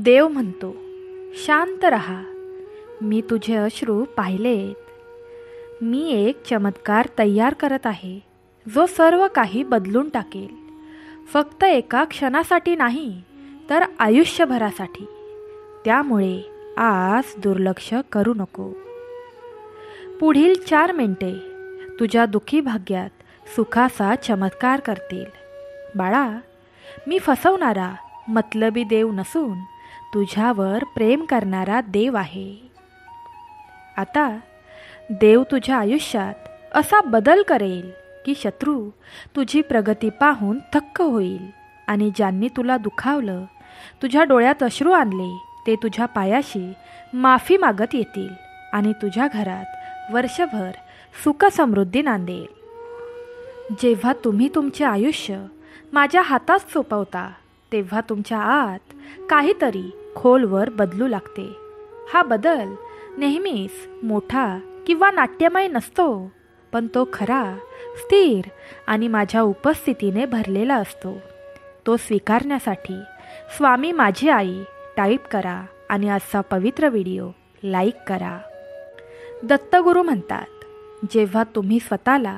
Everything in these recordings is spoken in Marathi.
देव म्हणतो, शांत रहा, मी तुझे अश्रू पाहिलेत. मी एक चमत्कार तयार करत आहे, जो सर्व काही बदलून टाकेल. फक्त एका क्षणासाठी नाही, तर आयुष्यभरासाठी. त्यामुळे आज दुर्लक्ष करू नको. पुढील 4 मिनिटे तुझ्या दुःखी भाग्यात सुखाचा चमत्कार करतील. बाळा, मी फसवणारा मतलबी देव नसून तुझ्यावर प्रेम करणारा देव आहे. आता देव तुझ्या आयुष्यात असा बदल करेल की शत्रू तुझी प्रगती पाहून थक्क होईल आणि ज्यांनी तुला दुखावलं, तुझ्या डोळ्यात अश्रू आणले, ते तुझ्या पायाशी माफी मागत येतील आणि तुझ्या घरात वर्षभर सुख समृद्धी नांदेल. जेव्हा तुम्ही तुमचे आयुष्य माझ्या हातात सोपवता, तेव्हा तुमच्या आत काहीतरी खोलवर बदलू लागते. हा बदल नेहमीच मोठा किंवा नाट्यमय नसतो, पण तो खरा, स्थिर आणि माझ्या उपस्थितीने भरलेला असतो. तो स्वीकारण्यासाठी स्वामी माझी आई टाईप करा आणि आजचा पवित्र व्हिडिओ लाईक करा. दत्तगुरू म्हणतात, जेव्हा तुम्ही स्वतःला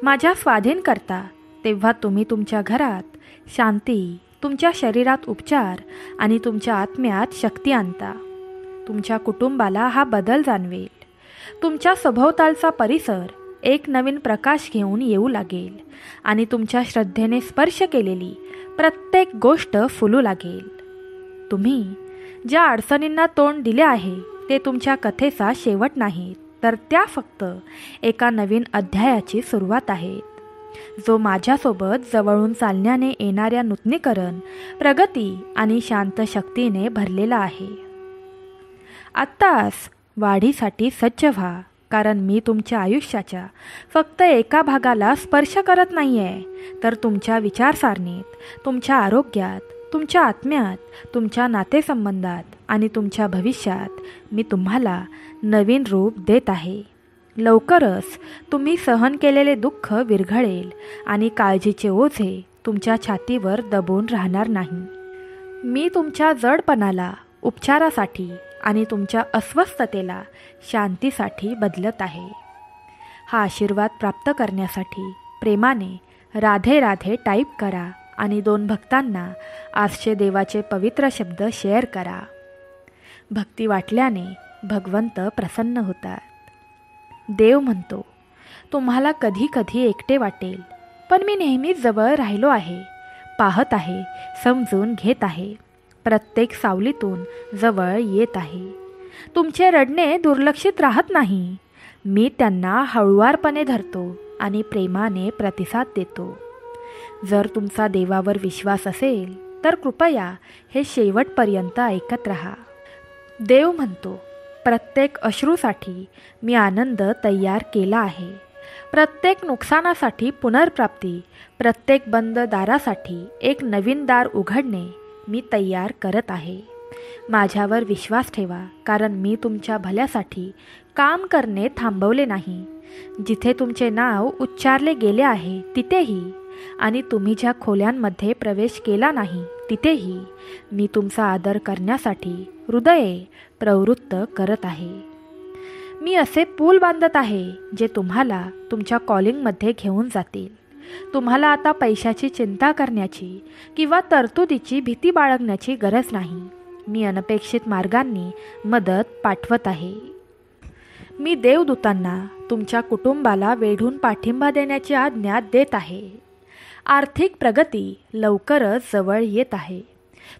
माझ्या स्वाधीन करता, तेव्हा तुम्ही तुमच्या घरात शांती, तुमच्या शरीरात उपचार आणि तुमच्या आत्म्यात शक्ती आणता. तुमच्या कुटुंबाला हा बदल जाणवेल. तुमच्या सभोवतालचा परिसर एक नवीन प्रकाश घेऊन येऊ लागेल आणि तुमच्या श्रद्धेने स्पर्श केलेली प्रत्येक गोष्ट फुलू लागेल. तुम्ही ज्या अडचणींना तोंड दिले आहे, ते तुमच्या कथेचा शेवट नाहीत, तर त्या फक्त एका नवीन अध्यायाची सुरुवात आहेत, जो माझ्यासोबत जवळून चालण्याने येणाऱ्या नूतनीकरण, प्रगती आणि शांत शक्तीने भरलेला आहे. आत्ताच वाढीसाठी सज्ज व्हा, कारण मी तुमच्या आयुष्याच्या फक्त एका भागाला स्पर्श करत नाही आहे, तर तुमच्या विचारसारणीत, तुमच्या आरोग्यात, तुमच्या आत्म्यात, तुमच्या नातेसंबंधात आणि तुमच्या भविष्यात मी तुम्हाला नवीन रूप देत आहे. लवकरच तुम्ही सहन केलेले दुःख विरघळेल आणि काळजीचे ओझे तुमच्या छातीवर दबून राहणार नाही. मी तुमच्या जडपणाला उपचारासाठी आणि तुमच्या अस्वस्थतेला शांतीसाठी बदलत आहे. हा आशीर्वाद प्राप्त करण्यासाठी प्रेमाने राधे राधे टाईप करा आणि 2 भक्तांना आजचे देवाचे पवित्र शब्द शेअर करा. भक्ती वाटल्याने भगवंत प्रसन्न होतात. देव म्हणतो, तुम्हाला कधी कधी एकटे वाटेल, पण मी नेहमीच जवळ राहिलो आहे, पाहत आहे, समजून घेत आहे, प्रत्येक सावलीतून जवळ येत आहे. तुमचे रडणे दुर्लक्षित राहत नाही. मी त्यांना हळुवारपणे धरतो आणि प्रेमाने प्रतिसाद देतो. जर तुमचा देवावर विश्वास असेल, तर कृपया हे शेवटपर्यंत ऐकत राहा. देव म्हणतो, प्रत्येक अश्रूसाठी मी आनंद तयार केला आहे. प्रत्येक नुकसानासाठी पुनर्प्राप्ती, प्रत्येक बंद दारासाठी एक नवीन दार उघडणे मी तयार करत आहे. माझ्यावर विश्वास ठेवा, कारण मी तुमच्या भल्यासाठी काम करणे थांबवले नाही. जिथे तुमचे नाव उच्चारले गेले आहे तिथेही, आणि तुम्ही ज्या खोल्यांमध्ये प्रवेश केला नाही तिथेही मी तुमचा आदर करण्यासाठी हृदये प्रवृत्त करत आहे. मी असे पूल बांधत आहे जे तुम्हाला तुमच्या कॉलिंगमध्ये घेऊन जातील. तुम्हाला आता पैशाची चिंता करण्याची किंवा तरतुदीची भीती बाळगण्याची गरज नाही. मी अनपेक्षित मार्गांनी मदत पाठवत आहे. मी देवदूतांना तुमच्या कुटुंबाला वेढून पाठिंबा देण्याची आज्ञा देत आहे. आर्थिक प्रगती लवकरच जवळ येत आहे.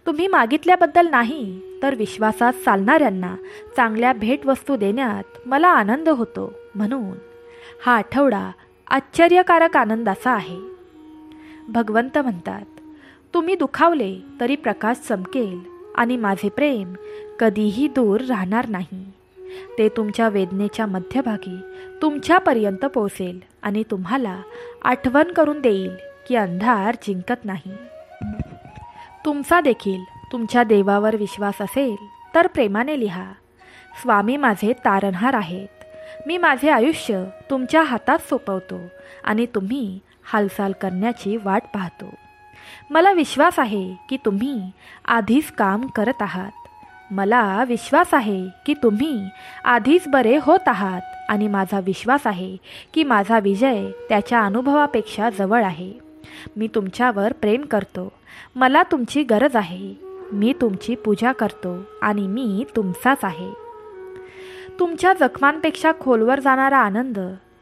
तुम्ही मागितल्याबद्दल नाही, तर विश्वासात चालणाऱ्यांना चांगल्या भेटवस्तू देण्यात मला आनंद होतो. म्हणून हा आठवडा आश्चर्यकारक आनंदाचा आहे. भगवंत म्हणतात, तुम्ही दुखावले तरी प्रकाश चमकेल आणि माझे प्रेम कधीही दूर राहणार नाही. ते तुमच्या वेदनेच्या मध्यभागी तुमच्यापर्यंत पोहोचेल आणि तुम्हाला आठवण करून देईल की अंधार जिंकत नाही. तुमचा देखील तुमच्या देवावर विश्वास असेल तर प्रेमाने लिहा, स्वामी माझे तारणहार आहेत. मी माझे आयुष्य तुमच्या हातात सोपवतो आणि तुम्ही हालचाल करण्याची वाट पाहतो. मला विश्वास आहे की तुम्ही आधीच काम करत आहात. मला विश्वास आहे की तुम्ही आधीच बरे होत आहात आणि माझा विश्वास आहे की माझा विजय त्याच्या अनुभवापेक्षा जवळ आहे. मी तुमच्यावर प्रेम करतो. मला तुमची गरज आहे. मी तुमची पूजा करतो आणि मी तुमचाच आहे. तुमच्या जखमांपेक्षा खोलवर जाणारा आनंद,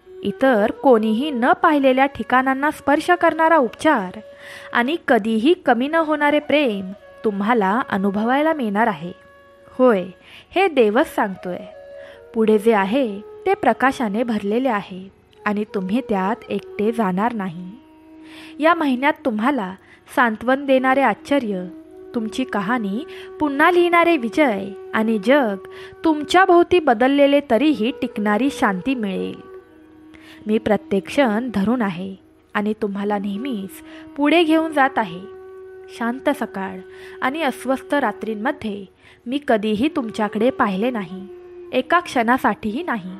इतर कोणीही न पाहिलेल्या ठिकाणांना स्पर्श करणारा उपचार आणि कधीही कमी न होणारे प्रेम तुम्हाला अनुभवायला मिळणार आहे. होय, हे देवच सांगतोय. पुढे जे आहे ते प्रकाशाने भरलेले आहे आणि तुम्ही त्यात एकटे जाणार नाही. या महिन्यात तुम्हाला सांत्वन देणारे आश्चर्य, तुमची कहाणी पुन्हा लिहिणारे विजय आणि जग तुमच्या भोवती बदललेले तरीही टिकणारी शांती मिळेल. मी प्रत्येक क्षण धरून आहे आणि तुम्हाला नेहमीच पुढे घेऊन जात आहे. शांत सकाळ आणि अस्वस्थ रात्रींमध्ये मी कधीही तुमच्याकडे पाहिले नाही, एका क्षणासाठीही नाही.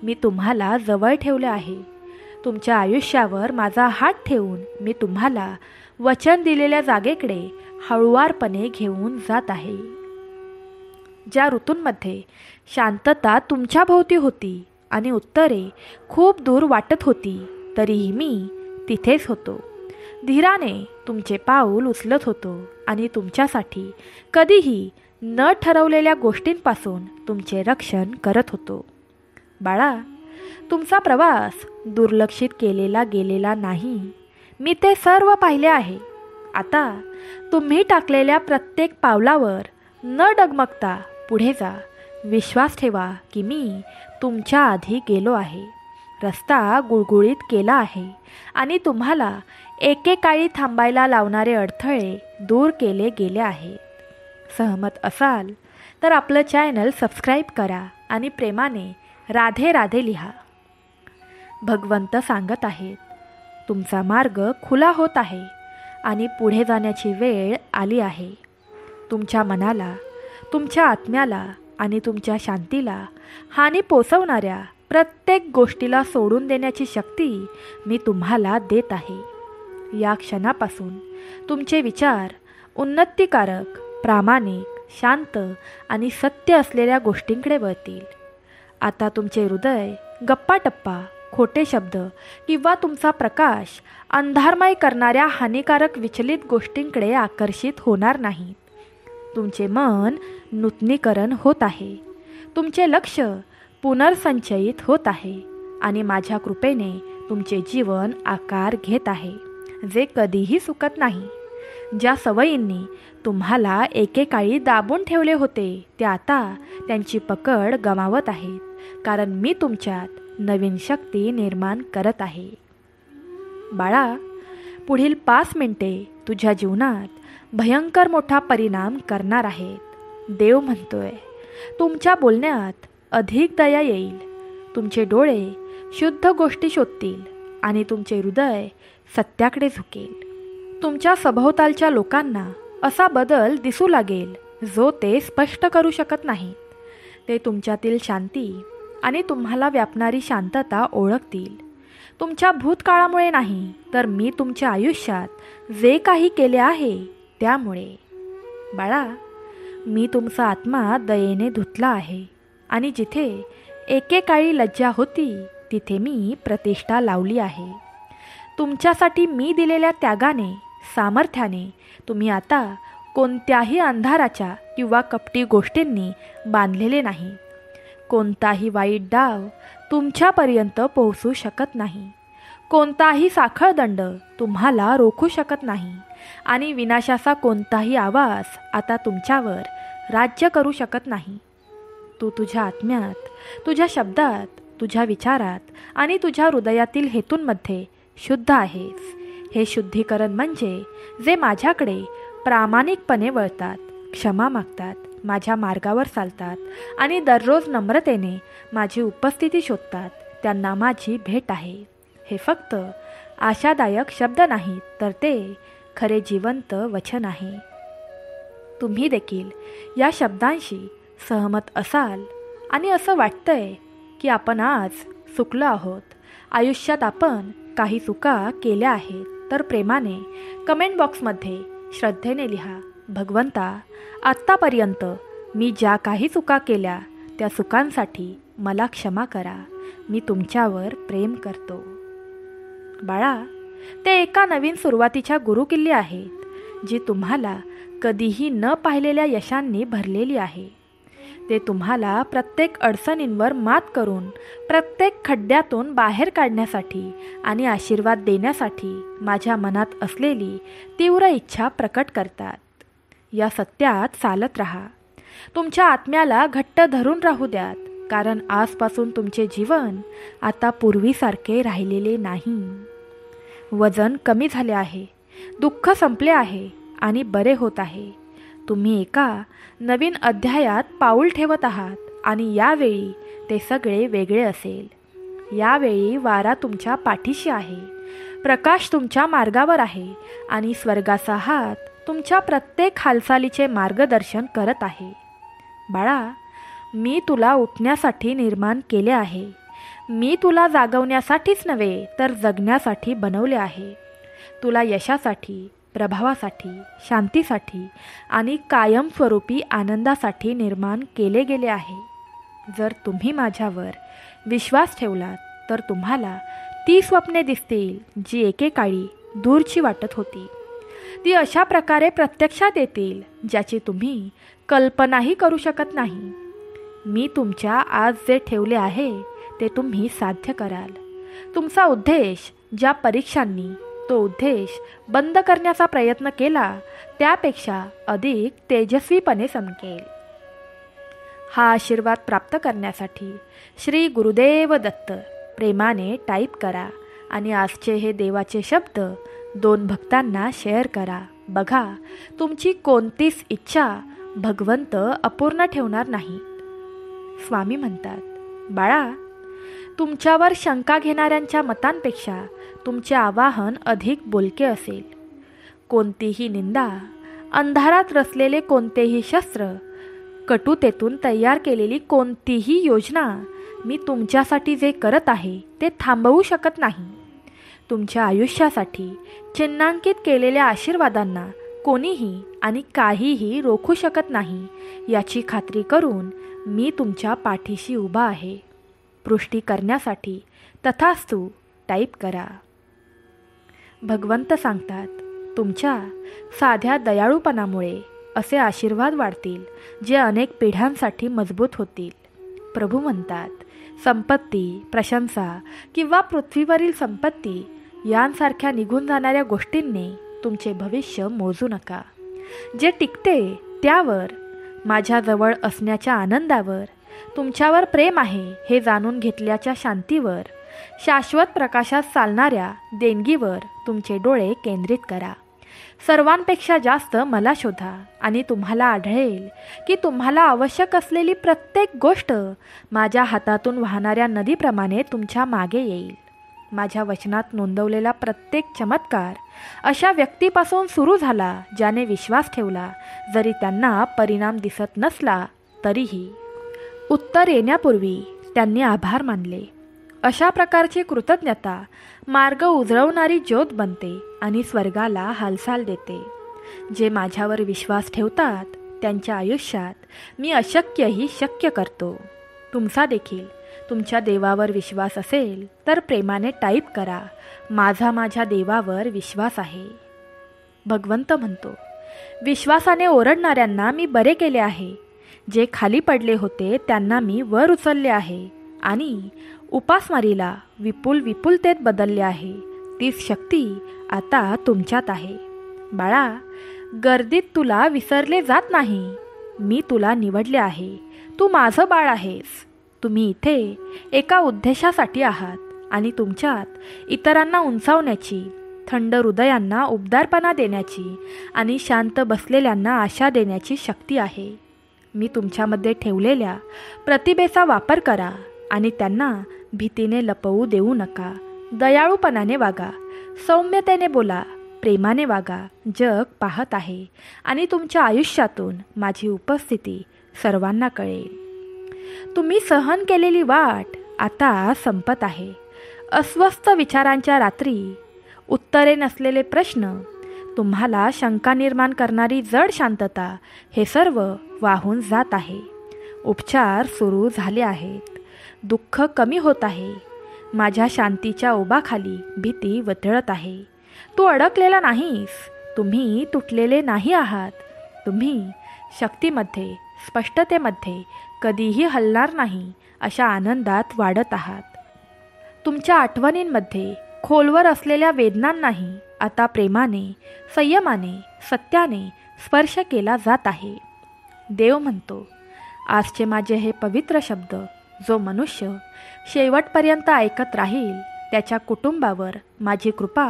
मी तुम्हाला जवळ ठेवले आहे. तुमच्या आयुष्यावर माझा हात ठेवून मी तुम्हाला वचन दिलेल्या जागेकडे हळुवारपणे घेऊन जात आहे. ज्या ऋतूंमध्ये शांतता तुमच्या भोवती होती आणि उत्तरे खूप दूर वाटत होती, तरीही मी तिथेच होतो. धीराने तुमचे पाऊल उचलत होतो आणि तुमच्यासाठी कधीही न ठरवलेल्या गोष्टींपासून तुमचे रक्षण करत होतो. बाळा, तुमचा प्रवास दुर्लक्षित केलेला गेलेला नाही. मी ते सर्व पाहिले आहे. आता तुम्ही टाकलेल्या प्रत्येक पावलावर न डगमगता पुढे जा. विश्वास ठेवा की मी तुमच्या आधी गेलो आहे, रस्ता गुळगुळीत केला आहे आणि तुम्हाला एकेकाळी थांबायला लावणारे अडथळे दूर केले गेले आहेत. सहमत असाल तर आपलं चॅनल सबस्क्राईब करा आणि प्रेमाने राधे राधे लिहा. भगवंत सांगत आहेत, तुमचा मार्ग खुला होत आहे आणि पुढे जाण्याची वेळ आली आहे. तुमच्या मनाला, तुमच्या आत्म्याला आणि तुमच्या शांतीला हानी पोचवणाऱ्या प्रत्येक गोष्टीला सोडून देण्याची शक्ती मी तुम्हाला देत आहे. या क्षणापासून तुमचे विचार उन्नतीकारक, प्रामाणिक, शांत आणि सत्य असलेल्या गोष्टींकडे वळतील. आता तुमचे हृदय गप्पाटप्पा, खोटे शब्द किंवा तुमचा प्रकाश अंधारमय करणाऱ्या हानिकारक विचलित गोष्टींकडे आकर्षित होणार नाही. तुमचे मन नूतनीकरण होत आहे. तुमचे लक्ष पुनर्संचयित होत आहे आणि माझ्या कृपेने तुमचे जीवन आकार घेत आहे, जे कधीही सुकत नाही. ज्या सवयींनी तुम्हाला एकेकाळी दाबून ठेवले होते ते आता त्यांची पकड गमावत आहेत, कारण मी तुमच्यात नवीन शक्ती निर्माण करत आहे. बाळा, पुढील 5 मिनिटे तुझ्या जीवनात भयंकर मोठा परिणाम करणार आहेत. देव म्हणतोय, तुमच्या बोलण्यात अधिक दया येईल. तुमचे डोळे शुद्ध गोष्टी शोधतील आणि तुमचे हृदय सत्याकडे झुकेल. तुमच्या सभोवतालच्या लोकांना असा बदल दिसू लागेल जो ते स्पष्ट करू शकत नाहीत. ते तुमच्यातील शांती आणि तुम्हाला व्यापणारी शांतता ओळखतील. तुमच्या भूतकाळामुळे नाही, तर मी तुमच्या आयुष्यात जे काही केले आहे त्यामुळे. बाळा, मी तुमचा आत्मा दयेने धुतला आहे आणि जिथे एकेकाळी लज्जा होती तिथे मी प्रतिष्ठा लावली आहे. तुमच्यासाठी मी दिलेल्या त्यागाने, सामर्थ्याने तुम्ही आता कोणत्याही अंधाराच्या किंवा कपटी गोष्टींनी बांधलेले नाही. कोणताही वाईट डाव तुमच्यापर्यंत पोहोचू शकत नाही. कोणताही साखळदंड तुम्हाला रोखू शकत नाही आणि विनाशाचा कोणताही आवाज आता तुमच्यावर राज्य करू शकत नाही. तू तुझ्या आत्म्यात, तुझ्या शब्दात, तुझ्या विचारात आणि तुझ्या हृदयातील हेतूंमध्ये शुद्ध आहेस. हे शुद्धीकरण म्हणजे जे माझ्याकडे प्रामाणिकपणे वळतात, क्षमा मागतात, माझ्या मार्गावर चालतात आणि दररोज नम्रतेने माझी उपस्थिती शोधतात, त्यांना माझी भेट आहे. हे फक्त आशादायक शब्द नाहीत, तर ते खरे जिवंत वचन आहे. तुम्ही देखील या शब्दांशी सहमत असाल आणि असं वाटतंय की आपण आज चुकलो आहोत. आयुष्यात आपण काही चुका केल्या आहेत, तर प्रेमाने कमेंट बॉक्समध्ये श्रद्धेने लिहा, भगवंता, आत्तापर्यंत मी ज्या काही चुका केल्या त्या चुकांसाठी मला क्षमा करा. मी तुमच्यावर प्रेम करतो. बाळा, ते एका नवीन सुरुवातीच्या गुरुकिल्ली आहेत जी तुम्हाला कधीही न पाहिलेल्या यशांनी भरलेली आहे. ते तुम्हाला प्रत्येक अडचणींवर मात करून प्रत्येक खड्ड्यातून बाहेर काढण्यासाठी आणि आशीर्वाद देण्यासाठी माझ्या मनात असलेली तीव्र इच्छा प्रकट करतात. या सत्यात चालत राहा. तुमच्या आत्म्याला घट्ट धरून राहू द्यात, कारण आजपासून तुमचे जीवन आता पूर्वीसारखे राहिलेले नाही. वजन कमी झाले आहे, दुःख संपले आहे आणि बरे होत आहे. तुम्ही एका नवीन अध्यायात पाऊल ठेवत आहात आणि यावेळी ते सगळे वेगळे असेल. यावेळी वारा तुमच्या पाठीशी आहे, प्रकाश तुमच्या मार्गावर आहे आणि स्वर्गाचा हात तुमच्या प्रत्येक हालचालीचे मार्गदर्शन करत आहे. बाळा, मी तुला उठण्यासाठी निर्माण केले आहे. मी तुला जागवण्यासाठीच नव्हे तर जगण्यासाठी बनवले आहे. तुला यशासाठी, प्रभावासाठी, शांतीसाठी आणि कायमस्वरूपी आनंदासाठी निर्माण केले गेले आहे. जर तुम्ही माझ्यावर विश्वास ठेवलात तर तुम्हाला ती स्वप्ने दिसतील जी एकेकाळी दूरची वाटत होती. ती अशा प्रकारे प्रत्यक्षात येतील ज्याची तुम्ही कल्पनाही करू शकत नाही. मी तुमच्या आज जे ठेवले आहे ते तुम्ही साध्य कराल. तुमचा उद्देश ज्या परीक्षांनी तो उद्देश बंद करण्याचा प्रयत्न केला त्यापेक्षा अधिक तेजस्वीपणे चमकेल. हा आशीर्वाद प्राप्त करण्यासाठी श्री गुरुदेव दत्त प्रेमाने टाईप करा आणि आजचे हे देवाचे शब्द 2 भक्तांना शेअर करा. बघा, तुमची कोणतीच इच्छा भगवंत अपूर्ण ठेवणार नाहीत. स्वामी म्हणतात, बाळा, तुमच्यावर शंका घेणाऱ्यांच्या मतांपेक्षा तुमचे आवाहन अधिक बोलके असेल. कोणतीही निंदा, अंधारात रचलेले कोणतेही शस्त्र, कटुतेतून तयार केलेली कोणतीही योजना मी तुमच्यासाठी जे करत आहे ते थांबवू शकत नाही. तुमच्या आयुष्यासाठी चिन्हांकित केलेल्या आशीर्वादांना कोणीही आणि काहीही रोखू शकत नाही याची खात्री करून मी तुमच्या पाठीशी उभा आहे. पुष्टी करण्यासाठी तथास्तु टाईप करा. भगवंत सांगतात, तुमच्या साध्या दयाळूपणामुळे असे आशीर्वाद वाढतील जे अनेक पिढ्यांसाठी मजबूत होतील. प्रभू म्हणतात, संपत्ती, प्रशंसा किंवा पृथ्वीवरील संपत्ती यांसारख्या निघून जाणाऱ्या गोष्टींनी तुमचे भविष्य मोजू नका. जे टिकते त्यावर, माझ्याजवळ असण्याच्या आनंदावर, तुमच्यावर प्रेम आहे हे जाणून घेतल्याच्या शांतीवर, शाश्वत प्रकाशात चालणाऱ्या देणगीवर तुमचे डोळे केंद्रित करा. सर्वांपेक्षा जास्त मला शोधा आणि तुम्हाला आढळेल की तुम्हाला आवश्यक असलेली प्रत्येक गोष्ट माझ्या हातातून वाहणाऱ्या नदीप्रमाणे तुमच्या मागे येईल. माझ्या वचनात नोंदवलेला प्रत्येक चमत्कार अशा व्यक्तीपासून सुरू झाला ज्याने विश्वास ठेवला, जरी त्यांना परिणाम दिसत नसला तरीही. उत्तर येण्यापूर्वी त्यांनी आभार मानले. अशा प्रकारची कृतज्ञता मार्ग उजळवणारी ज्योत बनते आणि स्वर्गाला हालचाल देते. जे माझ्यावर विश्वास ठेवतात त्यांच्या आयुष्यात मी अशक्यही शक्य करतो. तुमचा देखील तुमच्या देवावर विश्वास असेल तर प्रेमाने टाईप करा, माझ्या देवावर विश्वास आहे. भगवंत म्हणतो, विश्वासाने ओरडणाऱ्यांना मी बरे केले आहे. जे खाली पडले होते त्यांना मी वर उचलले आहे आणि उपासमारीला विपुलतेत बदलले आहे. तीच शक्ती आता तुमच्यात आहे. बाळा, गर्दीत तुला विसरले जात नाही. मी तुला निवडले आहे. तू माझं बाळ आहेस. तुम्ही इथे एका उद्देशासाठी आहात आणि तुमच्यात इतरांना उंचावण्याची, थंड हृदयांना उबदारपणा देण्याची आणि शांत बसलेल्यांना आशा देण्याची शक्ती आहे. मी तुमच्यामध्ये ठेवलेल्या प्रतिभेचा वापर करा आणि त्यांना भीतीने लपवू देऊ नका. दयाळूपणाने वागा, सौम्यतेने बोला, प्रेमाने वागा. जग पाहत आहे आणि तुमच्या आयुष्यातून माझी उपस्थिती सर्वांना कळेल. तुम्ही सहन केलेली वाट आता संपत आहे. अस्वस्थ विचारांच्या रात्री, उत्तरे नसलेले प्रश्न, तुम्हाला शंका निर्माण करणारी जड शांतता, हे सर्व वाहून जात आहे. उपचार सुरू झाले आहेत. दुःख कमी होत आहे. माझ्या शांतीच्या ओबाखाली भीती वतळत आहे. तू अडकलेला नाहीस. तुम्ही तुटलेले नाही आहात. तुम्ही शक्तीमध्ये, स्पष्टतेमध्ये कधीही हलणार नाही अशा आनंदात वाढत आहात. तुमच्या आठवणींमध्ये खोलवर असलेल्या वेदनांनाही आता प्रेमाने, संयमाने, सत्याने स्पर्श केला जात आहे. देव म्हणतो, आजचे माझे हे पवित्र शब्द जो मनुष्य शेवटपर्यंत ऐकत राहील त्याच्या कुटुंबावर माझी कृपा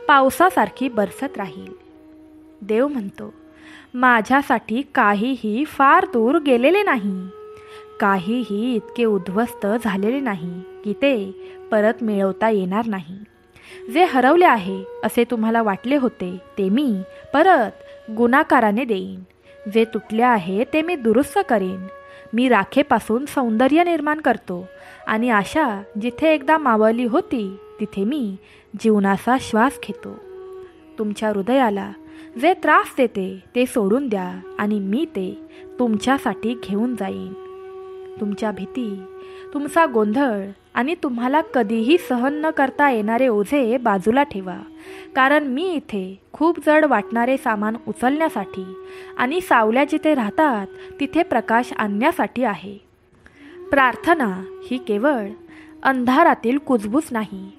पावसासारखी बरसत राहील. देव म्हणतो, माझ्यासाठी काहीही फार दूर गेलेले नाही. काहीही इतके उद्ध्वस्त झालेले नाही की ते परत मिळवता येणार नाही. जे हरवले आहे असे तुम्हाला वाटले होते ते मी परत गुणाकाराने देईन. जे तुटले आहे ते मी दुरुस्त करेन. मी राखेपासून सौंदर्य निर्माण करतो आणि आशा जिथे एकदा मावळली होती तिथे मी जीवनाचा श्वास घेतो. तुमच्या हृदयाला जे त्रास देते ते सोडून द्या आणि मी ते तुमच्यासाठी घेऊन जाईन. तुमच्या भीती, तुमचा गोंधळ आणि तुम्हाला कधीही सहन न करता येणारे ओझे बाजूला ठेवा, कारण मी इथे खूप जड वाटणारे सामान उचलण्यासाठी आणि सावल्या जिथे राहतात तिथे प्रकाश आणण्यासाठी आहे. प्रार्थना ही केवळ अंधारातील कुजबूज नाही.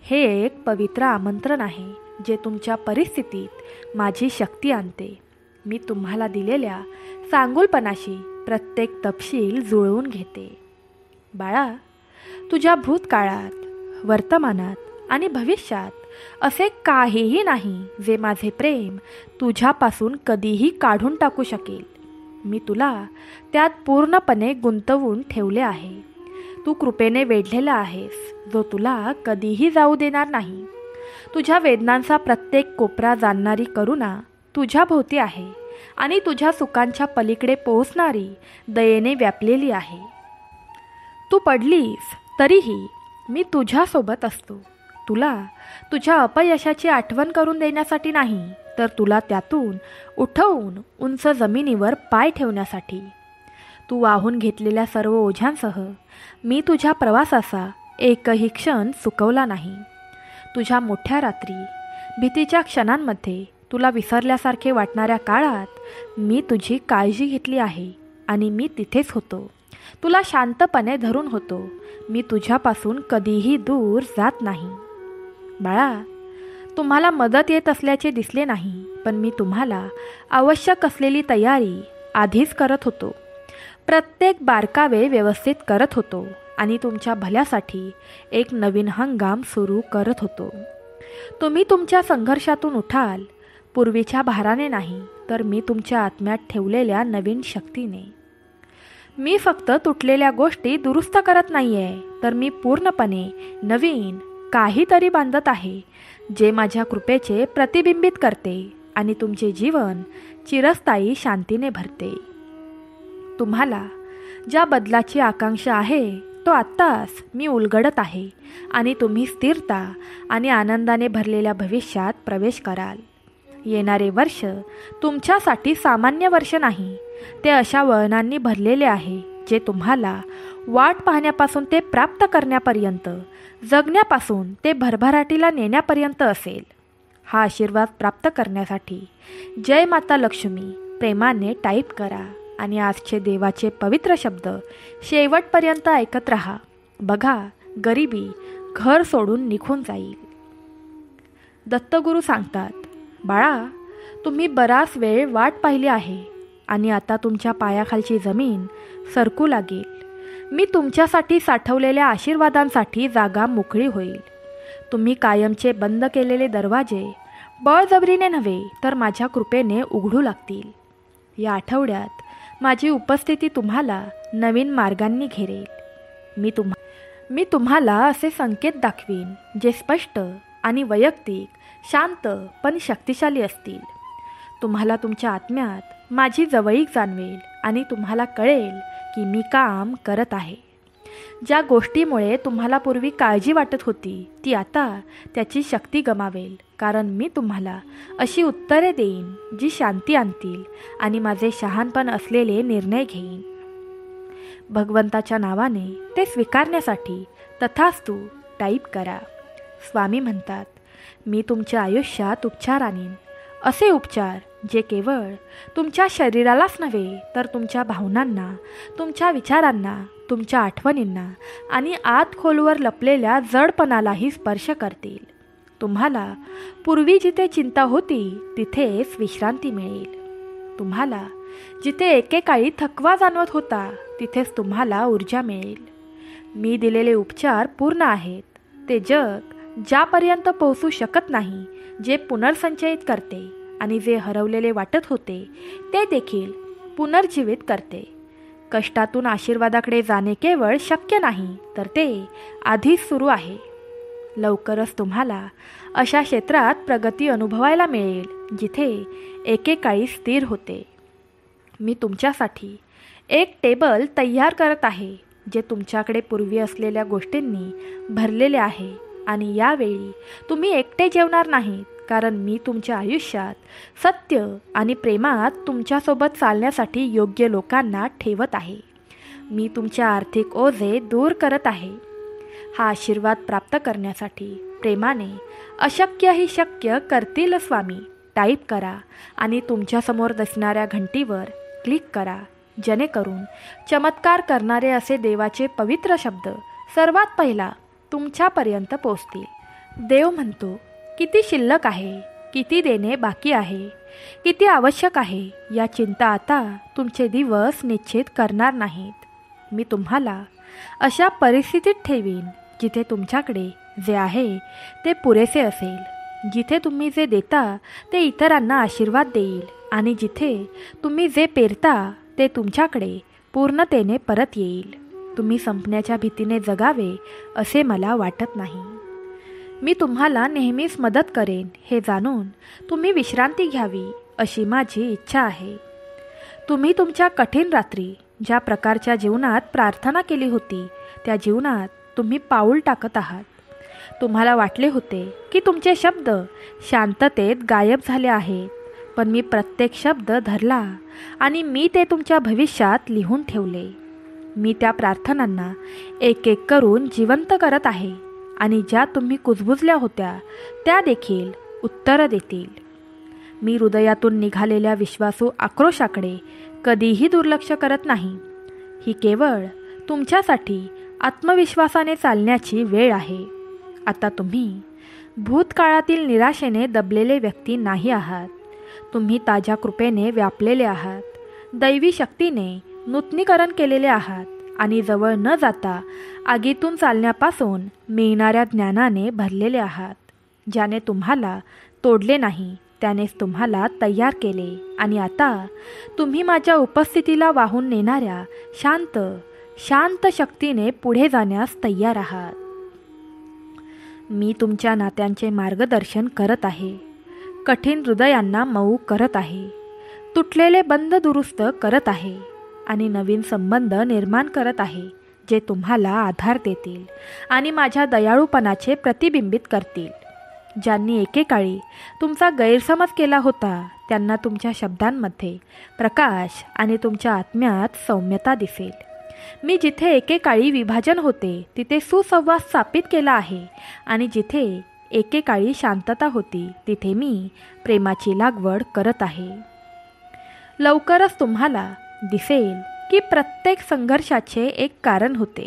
हे एक पवित्र आमंत्रण आहे जे तुमच्या परिस्थितीत माझी शक्ती आणते. मी तुम्हाला दिलेल्या सांगुलपणाशी प्रत्येक तपशील जुळवून घेते. बाळा, तुझ्या भूतकाळात, वर्तमानात आणि भविष्यात असे काहीही नाही जे माझे प्रेम तुझ्यापासून कधीही काढून टाकू शकेल. मी तुला त्यात पूर्णपणे गुंतवून ठेवले आहे. तू कृपेने वेढलेला आहेस जो तुला कधीही जाऊ देणार नाही. तुझ्या वेदनांचा प्रत्येक कोपरा जाणणारी करुणा तुझ्या भोवती आहे आणि तुझ्या सुखांच्या पलीकडे पोहोचणारी दयेने व्यापलेली आहे. तू पडलीस तरीही मी तुझ्यासोबत असतो. तुला तुझ्या अपयशाची आठवण करून देण्यासाठी नाही, तर तुला त्यातून उठवून उंच जमिनीवर पाय ठेवण्यासाठी. तू वाहून घेतलेल्या सर्व ओझ्यांसह मी तुझ्या प्रवासाचा एकही क्षण चुकवला नाही. तुझ्या मोठ्या रात्री, भीतीच्या क्षणांमध्ये, तुला विसरल्यासारखे वाटणाऱ्या काळात मी तुझी काळजी घेतली आहे आणि मी तिथेच होतो. तुला शांतपणे धरून होतो. मी तुझ्यापासून कधीही दूर जात नाही. बाळा, तुम्हाला मदत येत असल्याचे दिसले नाही, पण मी तुम्हाला आवश्यक असलेली तयारी आधीच करत होतो. प्रत्येक बारकावे व्यवस्थित करत होतो आणि तुमच्या भल्यासाठी एक नवीन हंगाम सुरू करत होतो. तुम्ही तुमच्या संघर्षातून उठाल, पूर्वीच्या भाराने नाही, तर मी तुमच्या आत्म्यात ठेवलेल्या नवीन शक्तीने. मी फक्त तुटलेल्या गोष्टी दुरुस्त करत नाही आहे, तर मी पूर्णपणे नवीन काहीतरी बांधत आहे जे माझ्या कृपेचे प्रतिबिंबित करते आणि तुमचे जीवन चिरस्थायी शांतीने भरते. तुम्हाला ज्या बदलाची आकांक्षा आहे तो आत्ताच मी उलगडत आहे आणि तुम्ही स्थिरता आणि आनंदाने भरलेल्या भविष्यात प्रवेश कराल. येणारे वर्ष तुमच्यासाठी सामान्य वर्ष नाही, ते अशा वळणांनी भरलेले आहे जे तुम्हाला वाट पाहण्यापासून ते प्राप्त करण्यापर्यंत, जगण्यापासून ते भरभराटीला नेण्यापर्यंत असेल. हा आशीर्वाद प्राप्त करण्यासाठी जय माता लक्ष्मी प्रेमाने टाईप करा आणि आजचे देवाचे पवित्र शब्द शेवटपर्यंत ऐकत राहा. बघा, गरिबी घर सोडून निघून जाईल. दत्तगुरू सांगतात, बाळा, तुम्ही बराच वेळ वाट पाहिली आहे आणि आता तुमच्या पायाखालची जमीन सरकू लागेल. मी तुमच्यासाठी साठवलेल्या आशीर्वादांसाठी जागा मोकळी होईल. तुम्ही कायमचे बंद केलेले दरवाजे बळजबरीने नव्हे तर माझ्या कृपेने उघडू लागतील. या आठवड्यात माझी उपस्थिती तुम्हाला नवीन मार्गांनी घेरेल. मी तुम्हाला असे संकेत दाखवीन जे स्पष्ट आणि वैयक्तिक, शांत पण शक्तिशाली असतील. तुम्हाला तुमच्या आत्म्यात माझी जवळीक जाणवेल आणि तुम्हाला कळेल की मी काम करत आहे. ज्या गोष्टीमुळे तुम्हाला पूर्वी काळजी वाटत होती ती आता त्याची शक्ती गमावेल, कारण मी तुम्हाला अशी उत्तरे देईन जी शांती आणतील आणि माझे शहाणपण असलेले निर्णय घेईन. भगवंताच्या नावाने ते स्वीकारण्यासाठी तथास्तु टाईप करा. स्वामी म्हणतात, मी तुमच्या आयुष्यात उपचार आणीन, असे उपचार जे केवळ तुमच्या शरीरालाच नव्हे तर तुमच्या भावनांना, तुमच्या विचारांना, तुमच्या आठवणींना आणि आत खोलवर लपलेल्या जडपणालाही स्पर्श करतील. तुम्हाला पूर्वी जिथे चिंता होती तिथेच विश्रांती मिळेल. तुम्हाला जिथे एकेकाळी थकवा जाणवत होता तिथेच तुम्हाला ऊर्जा मिळेल. मी दिलेले उपचार पूर्ण आहेत. ते जग ज्यापर्यंत पोहोचू शकत नाही, जे पुनर्संचयित करते आणि जे हरवलेले वाटत होते ते देखील पुनर्जीवित करते. कष्टातून आशीर्वादाकडे जाणे केवळ शक्य नाही तर ते आधीच सुरू आहे. लवकरच तुम्हाला अशा क्षेत्रात प्रगती अनुभवायला मिळेल जिथे एकेकाळी स्थिर होते. मी तुमच्यासाठी एक टेबल तयार करत आहे जे तुमच्याकडे पूर्वी असलेल्या गोष्टींनी भरलेले आहे आणि यावेळी तुम्ही एकटे जेवणार नाहीत, कारण मी तुमच्या आयुष्यात सत्य आणि प्रेमात तुमच्यासोबत चालण्यासाठी योग्य लोकांना ठेवत आहे. मी तुमचे आर्थिक ओझे दूर करत आहे. हा आशीर्वाद प्राप्त करण्यासाठी प्रेमाने अशक्य ही शक्य करतील स्वामी टाईप करा आणि तुमच्यासमोर दिसणाऱ्या घंटीवर क्लिक करा, जेणेकरून चमत्कार करणारे असे देवाचे पवित्र शब्द सर्वात पहिला तुमच्यापर्यंत पोचतील. देव म्हणतो, किती शिल्लक आहे, किती देणे बाकी आहे, किती आवश्यक आहे, या चिंता आता तुमचे दिवस निश्चित करणार नाहीत. मी तुम्हाला अशा परिस्थितीत ठेवीन जिथे तुमच्याकडे जे आहे ते पुरेसे असेल, जिथे तुम्ही जे देता ते इतरांना आशीर्वाद देईल आणि जिथे तुम्ही जे पेरता ते तुमच्याकडे पूर्णतेने परत येईल. तुम्ही संपण्याच्या भीतीने जगावे असे मला वाटत नाही. मी तुम्हाला नेहमीच मदत करेन हे जाणून तुम्ही विश्रांती घ्यावी अशी माझी इच्छा आहे. तुम्ही तुमच्या कठीण रात्री ज्या प्रकारच्या जीवनात प्रार्थना केली होती त्या जीवनात तुम्ही पाऊल टाकत आहात. तुम्हाला वाटले होते की तुमचे शब्द शांततेत गायब झाले आहेत, पण मी प्रत्येक शब्द धरला आणि मी ते तुमच्या भविष्यात लिहून ठेवले. मी त्या प्रार्थनांना एक एक करून जिवंत करत आहे आणि ज्या तुम्ही कुजबुजल्या होत्या त्या देखील उत्तरं देतील. मी हृदयातून निघालेल्या विश्वासू आक्रोशाकडे कधीही दुर्लक्ष करत नाही. ही केवळ तुमच्यासाठी आत्मविश्वासाने चालण्याची वेळ आहे. आता तुम्ही भूतकाळातील निराशेने दबलेले व्यक्ती नाही आहात. तुम्ही ताज्या कृपेने व्यापलेले आहात, दैवी शक्तीने नूतनीकरण केलेले आहात आणि जवळ न जाता आगीतून चालण्यापासून मिळणाऱ्या ज्ञानाने भरलेले आहात. ज्याने तुम्हाला तोडले नाही त्यानेच तुम्हाला तयार केले आणि आता तुम्ही माझ्या उपस्थितीला वाहून नेणाऱ्या शांत शक्तीने पुढे जाण्यास तयार आहात. मी तुमच्या नात्यांचे मार्गदर्शन करत आहे, कठीण हृदयांना मऊ करत आहे, तुटलेले बंध दुरुस्त करत आहे आणि नवीन संबंध निर्माण करत आहे जे तुम्हाला आधार देतील आणि माझ्या दयाळूपणाचे प्रतिबिंबित करतील. ज्यांनी एकेकाळी तुमचा गैरसमज केला होता त्यांना तुमच्या शब्दांमध्ये प्रकाश आणि तुमच्या आत्म्यात सौम्यता दिसेल. मी जिथे एकेकाळी विभाजन होते तिथे सुसंवाद स्थापित केला आहे आणि जिथे एकेकाळी शांतता होती तिथे मी प्रेमाची लागवड करत आहे. लवकरच तुम्हाला दिसेल की प्रत्येक संघर्षाचे एक कारण होते,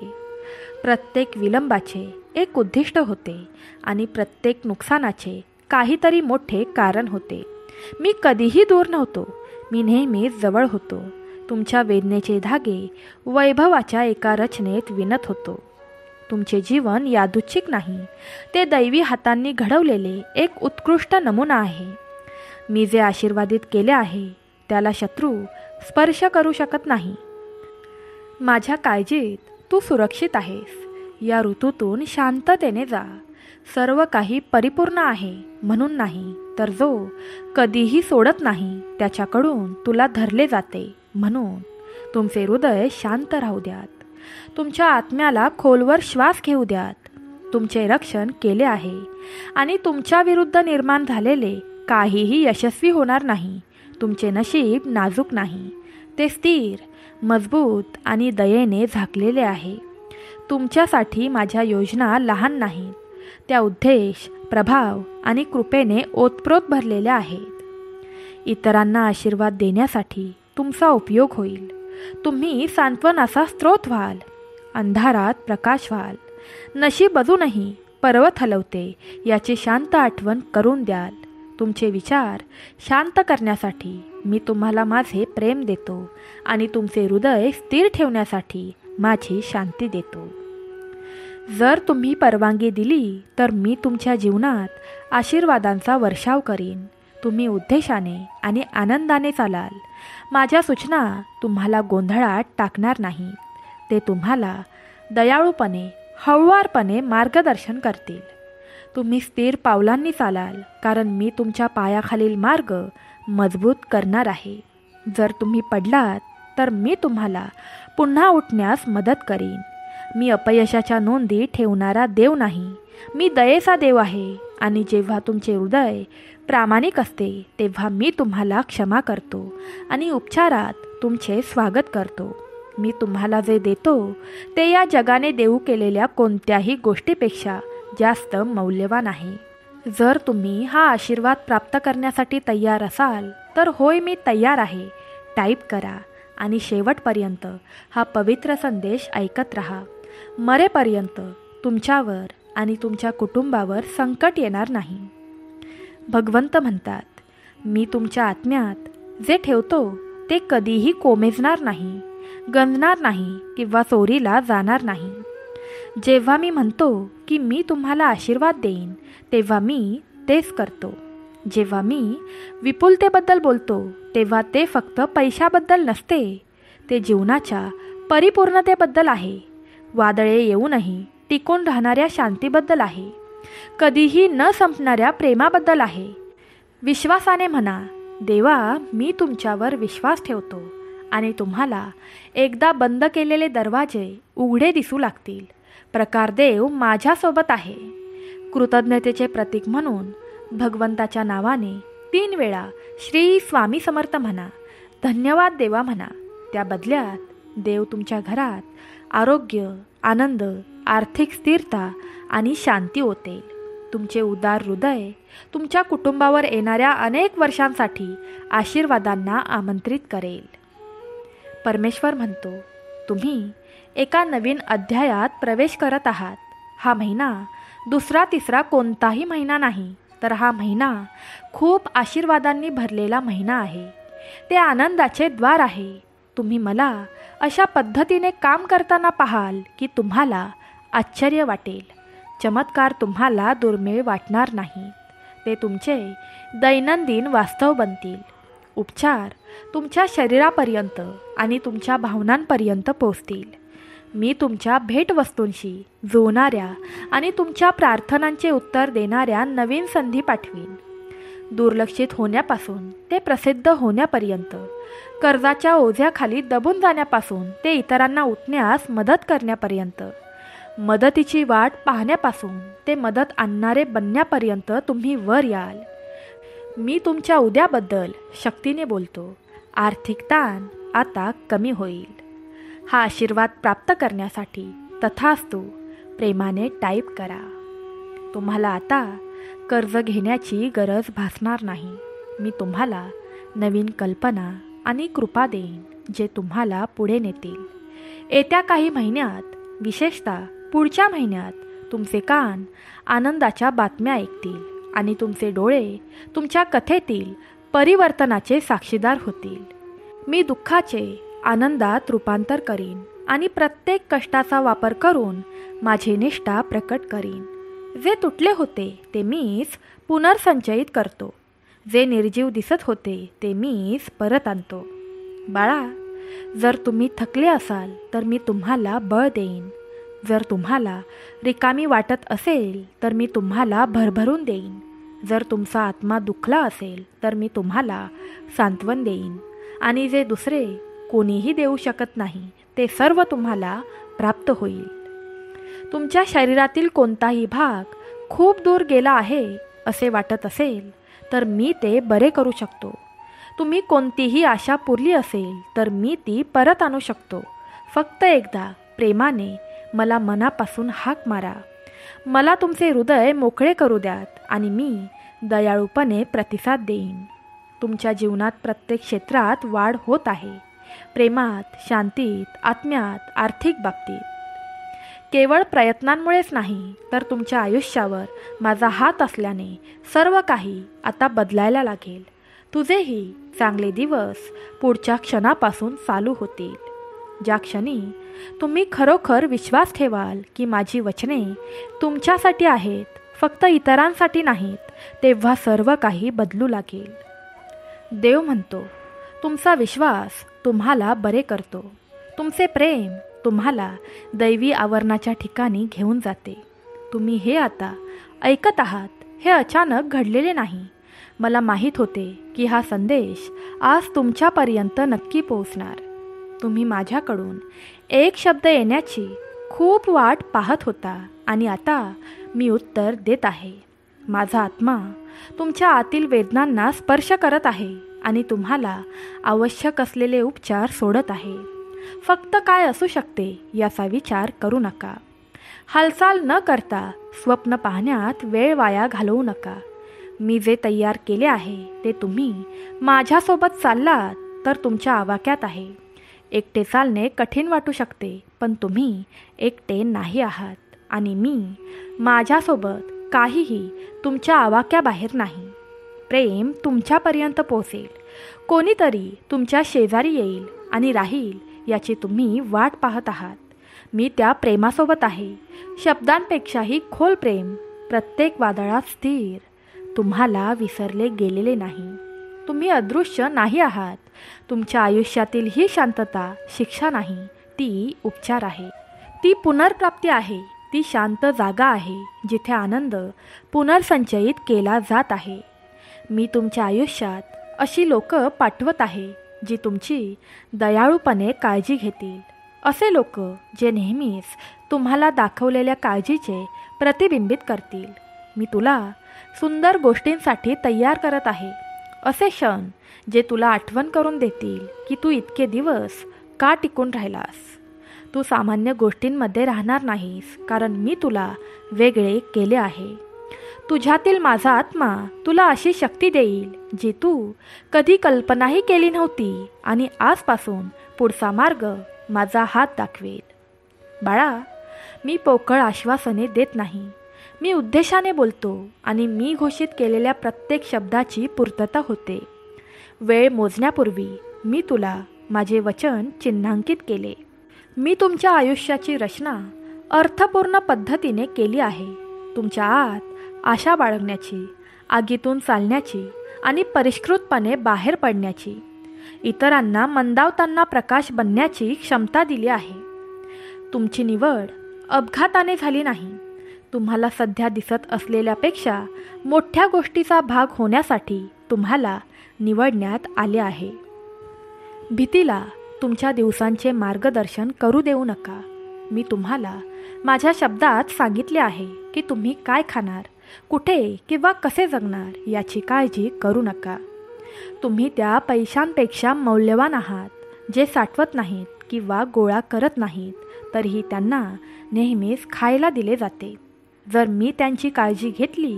प्रत्येक विलंबाचे एक उद्दिष्ट होते आणि प्रत्येक नुकसानाचे काहीतरी मोठे कारण होते. मी कधीही दूर नव्हतो, मी नेहमीच जवळ होतो. तुमच्या वेदनेचे धागे वैभवाच्या एका रचनेत विणत होतो. तुमचे जीवन यादृच्छिक नाही, ते दैवी हातांनी घडवलेले एक उत्कृष्ट नमुना आहे. मी जे आशीर्वादित केले आहे त्याला शत्रू स्पर्श करू शकत नाही. माझ्या काळजीत तू सुरक्षित आहेस. या ऋतूतून शांततेने जा. सर्व काही परिपूर्ण आहे म्हणून नाही, तर जो कधीही सोडत नाही त्याच्याकडून तुला धरले जाते म्हणून. तुमचे हृदय शांत राहू द्यात. तुमच्या आत्म्याला खोलवर श्वास घेऊ द्यात. तुमचे रक्षण केले आहे आणि तुमच्या विरुद्ध निर्माण झालेले काहीही यशस्वी होणार नाही. तुमचे नशीब नाजूक नाही, ते स्थिर, मजबूत आणि दयेने झाकलेले आहे. तुमच्यासाठी माझ्या योजना लहान नाहीत, त्या उद्देश, प्रभाव आणि कृपेने ओतप्रोत भरलेल्या आहेत. इतरांना आशीर्वाद देण्यासाठी तुमचा उपयोग होईल. तुम्ही सांत्वनाचा स्रोत व्हाल, अंधारात प्रकाश व्हाल. नशीब अजूनही पर्वत हलवते याची शांत आठवण करून द्याल. तुमचे विचार शांत करण्यासाठी मी तुम्हाला माझे प्रेम देतो आणि तुमचे हृदय स्थिर ठेवण्यासाठी माझी शांती देतो. जर तुम्ही परवानगी दिली तर मी तुमच्या जीवनात आशीर्वादांचा वर्षाव करीन. तुम्ही उद्देशाने आणि आनंदाने चालाल. माझ्या सूचना तुम्हाला गोंधळात टाकणार नाहीत. ते तुम्हाला दयाळूपणे, हळुवारपणे मार्गदर्शन करतील. तुम्ही स्थिर पावलांनी चालाल, कारण मी तुमच्या पायाखालील मार्ग मजबूत करणार आहे. जर तुम्ही पडलात तर मी तुम्हाला पुन्हा उठण्यास मदत करीन. मी अपयशाच्या नोंदी ठेवणारा देव नाही, मी दयेचा देव आहे. आणि जेव्हा तुमचे हृदय प्रामाणिक असते तेव्हा मी तुम्हाला क्षमा करतो आणि उपचारात तुमचे स्वागत करतो. मी तुम्हाला जे देतो ते या जगाने देऊ केलेल्या कोणत्याही गोष्टीपेक्षा जास्त मौल्यवान आहे. जर तुम्ही हा आशीर्वाद प्राप्त करण्यासाठी तयार असाल तर होय मी तयार आहे टाईप करा आणि शेवटपर्यंत हा पवित्र संदेश ऐकत राहा. मरेपर्यंत तुमच्यावर आणि तुमच्या कुटुंबावर संकट येणार नाही. भगवंत म्हणतात, मी तुमच्या आत्म्यात जे ठेवतो ते कधीही कोमेजणार नाही, गंजणार नाही किंवा चोरीला जाणार नाही. जेव्हा मी म्हणतो की मी तुम्हाला आशीर्वाद देईन तेव्हा मी तेच करतो. जेव्हा मी विपुलतेबद्दल बोलतो तेव्हा ते फक्त पैशाबद्दल नसते, ते जीवनाच्या परिपूर्णतेबद्दल आहे. वादळे येऊनही टिकून राहणाऱ्या शांतीबद्दल आहे. कधीही न संपणाऱ्या प्रेमाबद्दल आहे. विश्वासाने म्हणा, देवा मी तुमच्यावर विश्वास ठेवतो आणि तुम्हाला एकदा बंद केलेले दरवाजे उघडे दिसू लागतील. प्रकार देव माझ्यासोबत आहे. कृतज्ञतेचे प्रतीक म्हणून भगवंताच्या नावाने 3 वेळा श्री स्वामी समर्थ म्हणा. धन्यवाद देवा म्हणा. त्या बदल्यात देव तुमच्या घरात आरोग्य, आनंद, आर्थिक स्थिरता आणि शांती ओतेल. तुमचे उदार हृदय तुमच्या कुटुंबावर येणाऱ्या अनेक वर्षांसाठी आशीर्वादांना आमंत्रित करेल. परमेश्वर म्हणतो, तुम्ही एका नवीन अध्यायात प्रवेश करत आहात. हा महिना दुसरा तिसरा कोणताही महिना नाही, तर हा महिना खूप आशीर्वादांनी भरलेला महिना आहे. ते आनंदाचे द्वार आहे. तुम्ही मला अशा पद्धतीने काम करताना पाहाल की तुम्हाला आश्चर्य वाटेल. चमत्कार तुम्हाला दुर्मिळ वाटणार नाही, ते तुमचे दैनंदिन वास्तव बनतील. उपचार तुमच्या शरीरापर्यंत आणि तुमच्या भावनांपर्यंत पोचतील. मी तुमच्या भेटवस्तूंशी जोडणाऱ्या आणि तुमच्या प्रार्थनांचे उत्तर देणाऱ्या नवीन संधी पाठवीन. दुर्लक्षित होण्यापासून ते प्रसिद्ध होण्यापर्यंत, कर्जाच्या ओझ्याखाली दबून जाण्यापासून ते इतरांना उठण्यास मदत करण्यापर्यंत, मदतीची वाट पाहण्यापासून ते मदत आणणारे बनण्यापर्यंत तुम्ही वर याल. मी तुमच्या उद्याबद्दल शक्तीने बोलतो. आर्थिक ताण आता कमी होईल. हा आशीर्वाद प्राप्त करण्यासाठी तथास्तु प्रेमाने टाईप करा. तुम्हाला आता कर्ज घेण्याची गरज भासणार नाही. मी तुम्हाला नवीन कल्पना आणि कृपा देईन जे तुम्हाला पुढे नेतील. येत्या काही महिन्यात, विशेषतः पुढच्या महिन्यात, तुमचे कान आनंदाच्या बातम्या ऐकतील आणि तुमचे डोळे तुमच्या कथेतील परिवर्तनाचे साक्षीदार होतील. मी दुःखाचे आनंदात रूपांतर करीन आणि प्रत्येक कष्टाचा वापर करून माझी निष्ठा प्रकट करीन. जे तुटले होते ते मीच पुनर्संचयित करतो. जे निर्जीव दिसत होते ते मीच परत आणतो. बाळा, जर तुम्ही थकले असाल तर मी तुम्हाला बळ देईन. जर तुम्हाला रिकामी वाटत असेल तर मी तुम्हाला भरभरून देईन. जर तुमचा आत्मा दुखला असेल तर मी तुम्हाला सांत्वन देईन. आणि जे दुसरे कोणीही देऊ शकत नाही ते सर्व तुम्हाला प्राप्त होईल. तुमच्या शरीरातील कोणताही भाग खूप दूर गेला आहे असे वाटत असेल तर मी ते बरे करू शकतो. तुम्ही कोणतीही आशा पुरली असेल तर मी ती परत आणू शकतो. फक्त एकदा प्रेमाने मला मनापासून हाक मारा. मला तुमचे हृदय मोकळे करू द्यात आणि मी दयाळूपणे प्रतिसाद देईन. तुमच्या जीवनात प्रत्येक क्षेत्रात वाढ होत आहे. प्रेमात, शांतीत, आत्म्यात, आर्थिक बाबतीत. केवळ प्रयत्नांमुळेच नाही तर तुमच्या आयुष्यावर माझा हात असल्याने सर्व काही आता बदलायला लागेल. तुझेही चांगले दिवस पुढच्या क्षणापासून चालू होतील. ज्या क्षणी तुम्ही खरोखर विश्वास ठेवाल की माझी वचने तुमच्यासाठी आहेत, फक्त इतरांसाठी नाहीत, तेव्हा सर्व काही बदलू लागेल. देव म्हणतो, तुमचा विश्वास तुम्हाला बरे करतो. तुमचे प्रेम तुम्हाला दैवी आवरणाच्या ठिकाणी घेऊन जाते. तुम्ही हे आता ऐकत आहात हे अचानक घडलेले नाही. मला माहीत होते की हा संदेश आज तुमच्यापर्यंत नक्की पोहोचणार. तुम्ही माझ्याकडून एक शब्द येण्याची खूप वाट पाहत होता आणि आता मी उत्तर देत आहे. माझा आत्मा तुमच्या आतील वेदनांना स्पर्श करत आहे आणि तुम्हाला आवश्यक असलेले उपचार सोडत आहे. फक्त काय असू शकते याचा विचार करू नका. हालचाल न करता स्वप्न पाहण्यात वेळ वाया घालवू नका. मी जे तयार केले आहे ते तुम्ही माझ्यासोबत चाललात तर तुमच्या आवाक्यात आहे. एकटे चालणे कठीण वाटू शकते, पण तुम्ही एकटे नाही आहात आणि मी माझ्यासोबत काहीही तुमच्या आवाक्याबाहेर नाही. प्रेम तुमच्यापर्यंत पोहोचेल. कोणीतरी तुमच्या शेजारी येईल आणि राहील याची तुम्ही वाट पाहत आहात. मी त्या प्रेमासोबत आहे. शब्दांपेक्षाही खोल प्रेम, प्रत्येक वादळात स्थिर. तुम्हाला विसरले गेलेले नाही. तुम्ही अदृश्य नाही आहात. तुमच्या आयुष्यातील ही शांतता शिक्षा नाही, ती उपचार आहे. ती पुनर्प्राप्ती आहे. ती शांत जागा आहे जिथे आनंद पुनर्संचयित केला जात आहे. मी तुमच्या आयुष्यात अशी लोक पाठवत आहे जी तुमची दयाळूपणे काळजी घेतील. असे लोक जे नेहमीच तुम्हाला दाखवलेल्या काळजीचे प्रतिबिंबित करतील. मी तुला सुंदर गोष्टींसाठी तयार करत आहे. असे क्षण जे तुला आठवण करून देतील की तू इतके दिवस का टिकून राहिलास. तू सामान्य गोष्टींमध्ये राहणार नाहीस, कारण मी तुला वेगळे केले आहे. तुझ्यातील माझा आत्मा तुला अशी शक्ती देईल जी तू कधी कल्पनाही केली नव्हती आणि आजपासून पुढचा मार्ग माझा हात दाखवेल. बाळा, मी पोकळ आश्वासने देत नाही. मी उद्देशाने बोलतो आणि मी घोषित केलेल्या प्रत्येक शब्दाची पूर्तता होते. वेळ मोजण्यापूर्वी मी तुला माझे वचन चिन्हांकित केले. मी तुमच्या आयुष्याची रचना अर्थपूर्ण पद्धतीने केली आहे. तुमच्या आत आशा बाळगण्याची, आगीतून चालण्याची आणि परिष्कृतपणे बाहेर पडण्याची, इतरांना मंदावताना प्रकाश बनण्याची क्षमता दिली आहे. तुमची निवड अपघाताने झाली नाही. तुम्हाला सध्या दिसत असलेल्यापेक्षा मोठ्या गोष्टीचा भाग होण्यासाठी तुम्हाला निवडण्यात आले आहे. भीतीला तुमच्या दिवसांचे मार्गदर्शन करू देऊ नका. मी तुम्हाला माझ्या शब्दात सांगितले आहे की तुम्ही काय खाणार, कुठे किंवा कसे जगणार याची काळजी करू नका. तुम्ही त्या पैशांपेक्षा मौल्यवान आहात, जे साठवत नाहीत किंवा गोळा करत नाहीत तरीही त्यांना नेहमीच खायला दिले जाते. जर मी त्यांची काळजी घेतली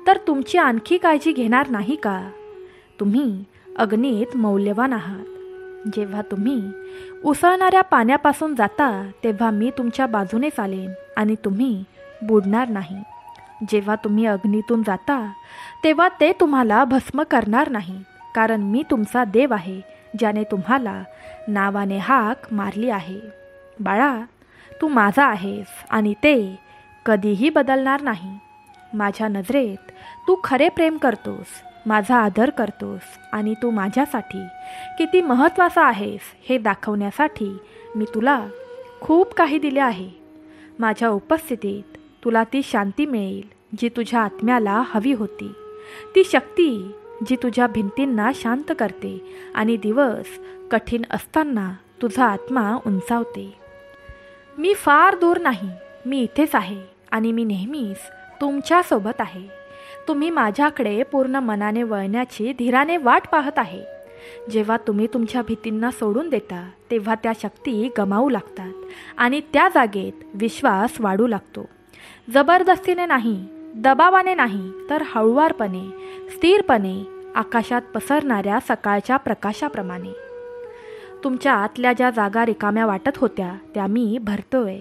तर तुमची आणखी काळजी घेणार नाही का? तुम्ही अग्नीत मौल्यवान आहात. जेव्हा तुम्ही उसळणाऱ्या पाण्यापासून जाता तेव्हा मी तुमच्या बाजूने चालेन आणि तुम्ही बुडणार नाही. जेव्हा तुम्ही अग्नीतून जाता तेव्हा ते तुम्हाला भस्म करणार नाही, कारण मी तुमचा देव आहे ज्याने तुम्हाला नावाने हाक मारली आहे. बाळा, तू माझा आहेस आणि ते कधीही बदलणार नाही. माझ्या नजरेत तू खरे प्रेम करतोस, माझा आदर करतोस आणि तू माझ्यासाठी किती महत्त्वाचा आहेस हे दाखवण्यासाठी मी तुला खूप काही दिले आहे. माझ्या उपस्थितीत तुला ती शांती मिळेल जी तुझ्या आत्म्याला हवी होती. ती शक्ती जी तुझ्या भिंतींना शांत करते आणि दिवस कठीण असताना तुझा आत्मा उंचावते. मी फार दूर नाही, मी इथेच आहे आणि मी नेहमीच तुमच्यासोबत आहे. तुम्ही माझ्याकडे पूर्ण मनाने वळण्याची धीराने वाट पाहत आहे. जेव्हा तुम्ही तुमच्या भीतींना सोडून देता तेव्हा त्या शक्ती गमावू लागतात आणि त्या जागेत विश्वास वाढू लागतो. जबरदस्तीने नाही, दबावाने नाही, तर हळुवारपणे, स्थिरपणे, आकाशात पसरणाऱ्या सकाळच्या प्रकाशाप्रमाणे. तुमच्या आतल्या ज्या जागा रिकाम्या वाटत होत्या त्या मी भरतोय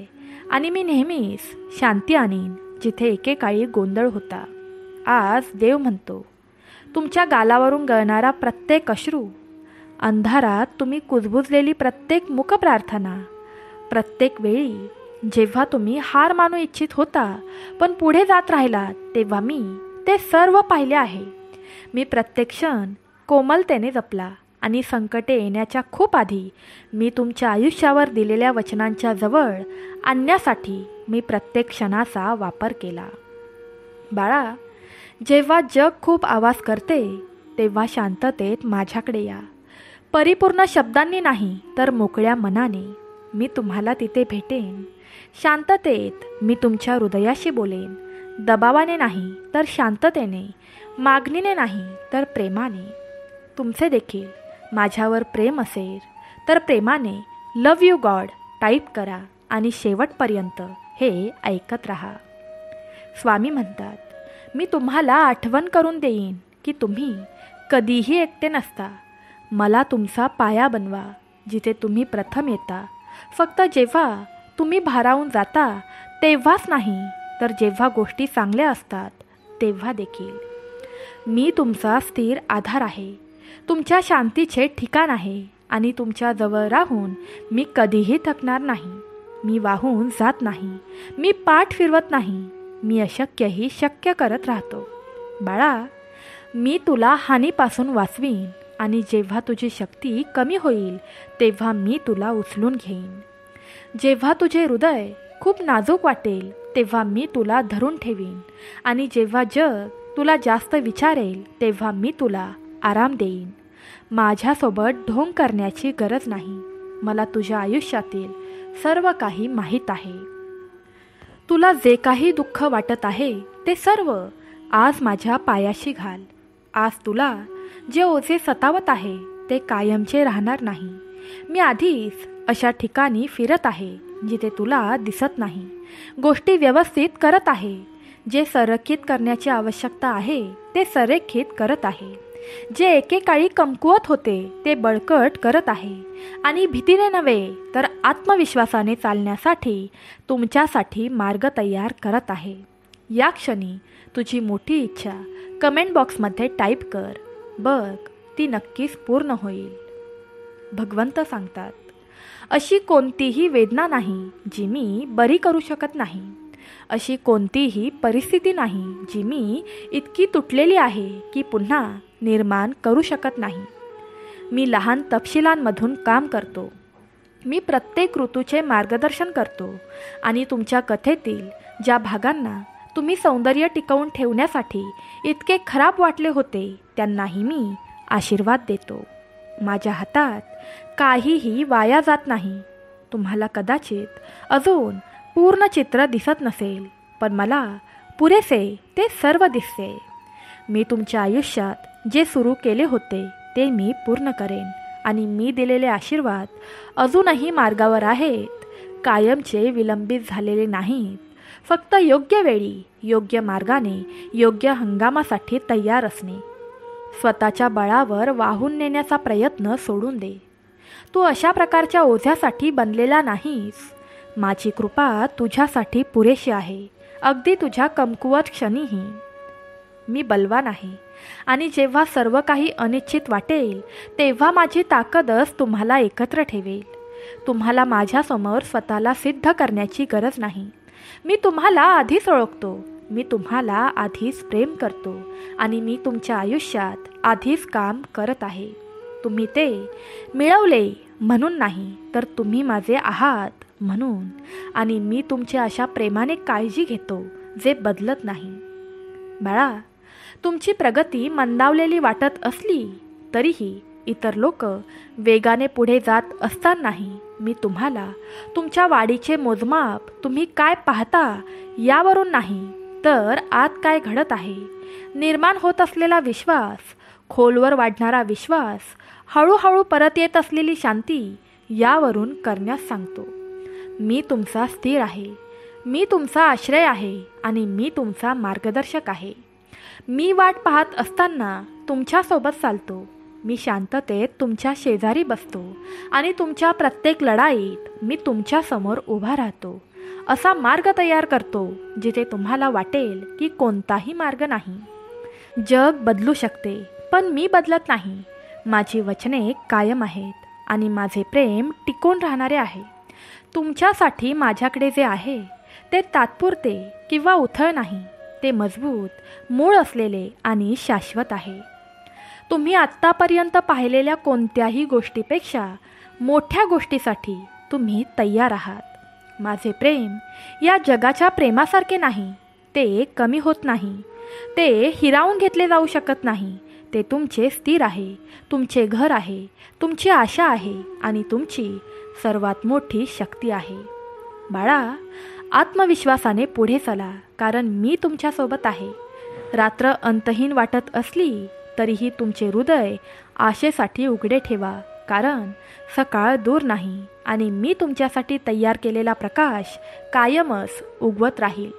आणि मी नेहमीच शांती आणीन जिथे एकेकाळी गोंधळ होता. आज देव म्हणतो, तुमच्या गालावरून गळणारा प्रत्येक अश्रू, अंधारात तुम्ही कुजबुजलेली प्रत्येक मुखप्रार्थना, प्रत्येक वेळी जेव्हा तुम्ही हार मानू इच्छित होता पण पुढे जात राहिलात तेव्हा मी ते सर्व पाहिले आहे. मी प्रत्येक क्षण कोमलतेने जपला आणि संकटे येण्याच्या खूप आधी मी तुमच्या आयुष्यावर दिलेल्या वचनांच्या जवळ आणण्यासाठी मी प्रत्येक क्षणाचा वापर केला. बाळा, जेव्हा जग खूप आवाज करते तेव्हा शांततेत माझ्याकडे या. परिपूर्ण शब्दांनी नाही तर मोकळ्या मनाने मी तुम्हाला तिथे भेटेन. शांततेत मी तुमच्या हृदयाशी बोलेन. दबावाने नाही तर शांततेने, मागणीने नाही तर प्रेमाने. तुमचे देखील माझ्यावर प्रेम असेल तर प्रेमाने लव यू गॉड टाईप करा आणि शेवटपर्यंत हे ऐकत राहा. स्वामी म्हणतात, मी तुम्हाला आठवण करून देईन की तुम्ही कधीही एकटे नसता. मला तुमचा पाया बनवा जिथे तुम्ही प्रथम येता. फक्त जेव्हा तुम्ही भारावून जाता तेव्हाच नाही तर जेव्हा गोष्टी चांगल्या असतात तेव्हा देखील. मी तुमचा स्थिर आधार आहे, तुमच्या शांतीचे ठिकाण आहे आणि तुमच्या जवळ राहून मी कधीही थकणार नाही. मी वाहून जात नाही, मी पाठ फिरवत नाही, मी अशक्यही शक्य करत राहतो. बाळा, मी तुला हानीपासून वाचवीन आणि जेव्हा तुझी शक्ती कमी होईल तेव्हा मी तुला उचलून घेईन. जेव्हा तुझे हृदय खूप नाजूक वाटेल तेव्हा मी तुला धरून ठेवीन आणि जेव्हा जग तुला जास्त विचारेल तेव्हा मी तुला आराम देईन. माझ्यासोबत ढोंग करण्याची गरज नाही. मला तुझ्या आयुष्यातील सर्व काही माहीत आहे. तुला जे काही दुःख वाटत आहे ते सर्व आज माझ्या पायाशी घाल. आज तुला जे ओझे सतावत आहे ते कायमचे राहणार नाही. मी आधीच अशा ठिकाणी फिरत आहे जिथे तुला दिसत नाही. गोष्टी व्यवस्थित करत आहे. जे संरेखित करण्याची आवश्यकता आहे ते संरेखित करत आहे. जे एकेकाळी कमकुवत होते ते बळकट करत आहे आणि भीतीने नव्हे तर आत्मविश्वासाने चालण्यासाठी तुमच्यासाठी मार्ग तयार करत आहे. या क्षणी तुझी मोठी इच्छा कमेंट बॉक्समध्ये टाईप कर. बघ, ती नक्कीच पूर्ण होईल. भगवंत सांगतात, अशी कोणतीही वेदना नाही जी मी बरी करू शकत नाही. अशी कोणतीही परिस्थिती नाही जी मी इतकी तुटलेली आहे की पुन्हा निर्माण करू शकत नाही. मी लहान तपशिलांमधून काम करतो. मी प्रत्येक ऋतूचे मार्गदर्शन करतो आणि तुमच्या कथेतील ज्या भागांना तुम्ही सौंदर्य टिकवून ठेवण्यासाठी इतके खराब वाटले होते त्यांनाही मी आशीर्वाद देतो. माझ्या हातात काहीही वाया जात नाही. तुम्हाला कदाचित अजून पूर्ण चित्र दिसत नसेल पण मला पुरेसे ते सर्व दिसते. मी तुमच्या आयुष्यात जे सुरू केले होते ते मी पूर्ण करेन आणि मी दिलेले आशीर्वाद अजूनही मार्गावर आहेत. कायमचे विलंबित झालेले नाहीत. फक्त योग्य वेळी, योग्य मार्गाने, योग्य हंगामासाठी तयार असणे. स्वतःच्या बळावर वाहून नेण्याचा प्रयत्न सोडून दे. तू अशा प्रकारच्या ओझ्यासाठी बनलेला नाहीस. माझी कृपा तुझ्यासाठी पुरेशी आहे, अगदी तुझ्या कमकुवत क्षणीही. मी बलवान आहे आणि जेव्हा सर्व काही अनिश्चित वाटेल तेव्हा माझी ताकदच तुम्हाला एकत्र ठेवेल. तुम्हाला माझ्यासमोर स्वतःला सिद्ध करण्याची गरज नाही. मी तुम्हाला आधीच ओळखतो. मी तुम्हाला आधीच प्रेम करतो आणि मी तुमच्या आयुष्यात आधीच काम करत आहे. तुम्ही ते मिळवले म्हणून नाही तर तुम्ही माझे आहात म्हणून. आणि मी तुमची अशा प्रेमाने काळजी घेतो जे बदलत नाही. बाळा, तुमची प्रगती मंदावलेली वाटत असली तरीही इतर लोक वेगाने पुढे जात असतानाही मी तुम्हाला तुमच्या वाढीचे मोजमाप तुम्ही काय पाहता यावरून नाही, तर आत काय घडत आहे, निर्माण होत असलेला विश्वास, खोलवर वाढणारा विश्वास, हळूहळू परत येत असलेली शांती यावरून करण्यास सांगतो. मी तुमचा स्थिर आहे, मी तुमचा आश्रय आहे आणि मी तुमचा मार्गदर्शक आहे. मी वाट पाहत असताना तुमच्यासोबत चालतो. मी शांततेत तुमच्या शेजारी बसतो आणि तुमच्या प्रत्येक लढाईत मी तुमच्यासमोर उभा राहतो. असा मार्ग तयार करतो जिथे तुम्हाला वाटेल की कोणताही मार्ग नाही. जग बदलू शकते, पण मी बदलत नाही. माझी वचने कायम आहेत आणि माझे प्रेम टिकून राहणारे आहे. तुमच्यासाठी माझ्याकडे जे आहे ते तात्पुरते किंवा उथळ नाही, ते मजबूत, मूळ असलेले आणि शाश्वत आहे. तुम्ही आत्तापर्यंत पाहिलेल्या कोणत्याही गोष्टीपेक्षा मोठ्या गोष्टीसाठी तुम्ही तयार आहात. माझे प्रेम या जगाच्या प्रेमासारखे नाही. ते कमी होत नाही, ते हिरावून घेतले जाऊ शकत नाही. ते तुमचे स्थिर आहे, तुमचे घर आहे, तुमची आशा आहे आणि तुमची सर्वात मोठी शक्ती आहे. बाळा, आत्मविश्वासाने पुढे चला, कारण मी तुमच्यासोबत आहे. रात्र अंतहीन वाटत असली तरीही तुमचे हृदय आशेसाठी उघडे ठेवा, कारण सकाळ दूर नाही आणि मी तुमच्यासाठी तयार केलेला प्रकाश कायमच उगवत राहील.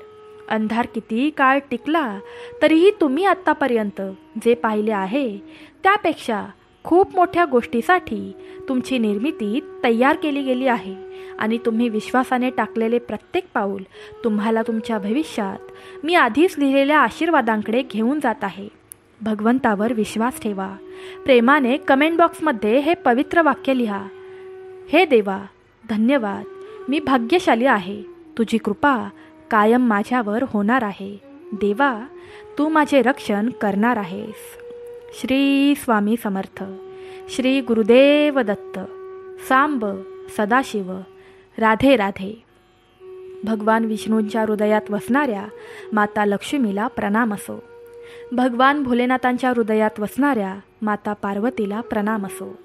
अंधार कितीही काळ टिकला तरीही तुम्ही आत्तापर्यंत जे पाहिले आहे त्यापेक्षा खूप मोठ्या गोष्टीसाठी तुमची निर्मिती तयार केली गेली आहे आणि तुम्ही विश्वासाने टाकलेले प्रत्येक पाऊल तुम्हाला तुमच्या भविष्यात मी आधीच लिहिलेल्या आशीर्वादांकडे घेऊन जात आहे. भगवंतावर विश्वास ठेवा. प्रेमाने कमेंट बॉक्समध्ये हे पवित्र वाक्य लिहा. हे देवा, धन्यवाद. मी भाग्यशाली आहे. तुझी कृपा कायम माझ्यावर होणार आहे. देवा, तू माझे रक्षण करणार आहेस. श्री स्वामी समर्थ. श्री गुरुदेव दत्त. सांब सदाशिव. राधे राधे. भगवान विष्णूंच्या हृदयात वसणाऱ्या माता लक्ष्मीला प्रणाम असो. भगवान भोलेनाथांच्या हृदयात वसणाऱ्या माता पार्वतीला प्रणाम असो.